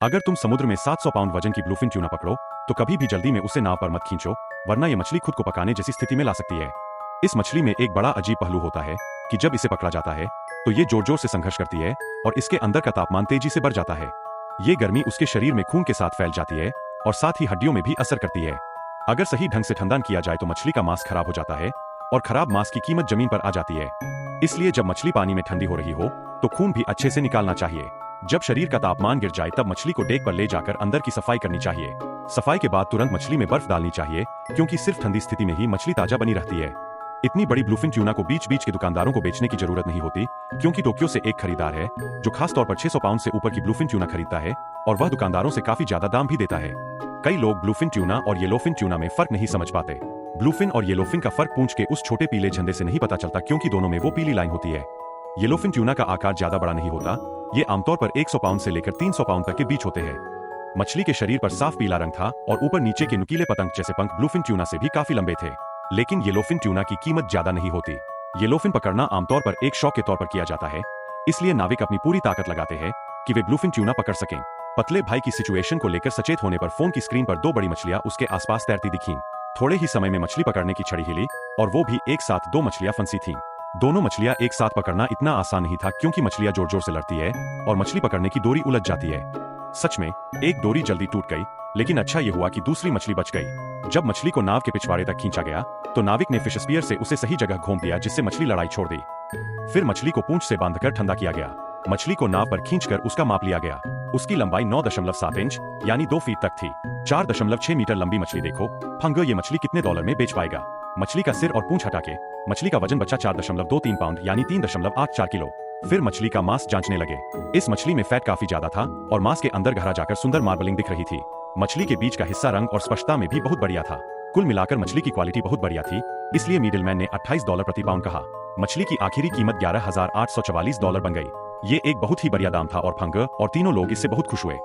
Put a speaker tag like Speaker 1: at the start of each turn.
Speaker 1: अगर तुम समुद्र में 700 पाउंड वजन की ब्लूफिन ट्यूना पकड़ो तो कभी भी जल्दी में उसे नाव पर मत खींचो, वरना ये मछली खुद को पकाने जैसी स्थिति में ला सकती है। इस मछली में एक बड़ा अजीब पहलू होता है कि जब इसे पकड़ा जाता है तो ये जोर जोर से संघर्ष करती है और इसके अंदर का तापमान तेजी से बढ़ जाता है। ये गर्मी उसके शरीर में खून के साथ फैल जाती है और साथ ही हड्डियों में भी असर करती है। अगर सही ढंग से ठंडा किया जाए तो मछली का मांस खराब हो जाता है और खराब मांस की कीमत जमीन पर आ जाती है। इसलिए जब मछली पानी में ठंडी हो रही हो तो खून भी अच्छे से निकालना चाहिए। जब शरीर का तापमान गिर जाए तब मछली को डेक पर ले जाकर अंदर की सफाई करनी चाहिए। सफाई के बाद तुरंत मछली में बर्फ डालनी चाहिए, क्योंकि सिर्फ ठंडी स्थिति में ही मछली ताजा बनी रहती है। इतनी बड़ी ब्लूफिन ट्यूना को बीच बीच के दुकानदारों को बेचने की जरूरत नहीं होती, क्योंकि टोक्यो से एक खरीदार है जो खास तौर पर 600 पाउंड से ऊपर की ब्लूफिन ट्यूना खरीदता है और वह दुकानदारों से काफी ज्यादा दाम भी देता है। कई लोग ब्लूफिन ट्यूना और येलोफिन ट्यूना में फर्क नहीं समझ पाते। ब्लूफिन और येलोफिन का फर्क पूंछ के उस छोटे पीले झंडे से नहीं पता चलता, क्योंकि दोनों में वो पीली लाइन होती है। येलोफिन ट्यूना का आकार ज्यादा बड़ा नहीं होता, ये आमतौर पर 100 पाउंड से लेकर 300 पाउंड तक के बीच होते हैं। मछली के शरीर पर साफ पीला रंग था और ऊपर नीचे के नुकीले पतंग जैसे पंख ब्लूफिन ट्यूना से भी काफी लंबे थे। लेकिन येलोफिन ट्यूना की कीमत ज्यादा नहीं होती। येलोफिन पकड़ना आमतौर पर एक शौक के तौर पर किया जाता है, इसलिए नाविक अपनी पूरी ताकत लगाते हैं कि वे ब्लूफिन ट्यूना पकड़ सकें। पतले भाई की सिचुएशन को लेकर सचेत होने पर फोन की स्क्रीन पर 2 बड़ी मछलियां उसके आसपास तैरती दिखीं। थोड़े ही समय में मछली पकड़ने की छड़ी हिली और वो भी एक साथ 2 मछलियां फंसी थीं। दोनों मछलियां एक साथ पकड़ना इतना आसान नहीं था, क्योंकि मछलियां जोर जोर से लड़ती है और मछली पकड़ने की डोरी उलझ जाती है। सच में एक डोरी जल्दी टूट गई, लेकिन अच्छा ये हुआ कि दूसरी मछली बच गई। जब मछली को नाव के पिछवाड़े तक खींचा गया तो नाविक ने फिश स्पीयर से उसे सही जगह घूम दिया, जिससे मछली लड़ाई छोड़ दी। फिर मछली को पूंछ से बांधकर ठंडा किया गया। मछली को नाव पर खींचकर उसका माप लिया गया। उसकी लंबाई 9.7 इंच यानी 2 फीट तक थी। 4.6 मीटर लंबी मछली देखो। फंग ये मछली कितने डॉलर में बेच पाएगा? मछली का सिर और पूंछ हटा के मछली का वजन बचा 4.23 पाउंड यानी 3.84 किलो। फिर मछली का मांस जांचने लगे। इस मछली में फैट काफी ज्यादा था और मांस के अंदर गहरा जाकर सुंदर मार्बलिंग दिख रही थी। मछली के बीच का हिस्सा रंग और स्पष्टता में भी बहुत बढ़िया था। कुल मिलाकर मछली की क्वालिटी बहुत बढ़िया थी, इसलिए मिडिलमैन ने $28 प्रति पाउंड कहा। मछली की आखिरी कीमत $11,844 बन गई। ये एक बहुत ही बढ़िया दाम था और फंग और तीनों लोग इससे बहुत खुश हुए।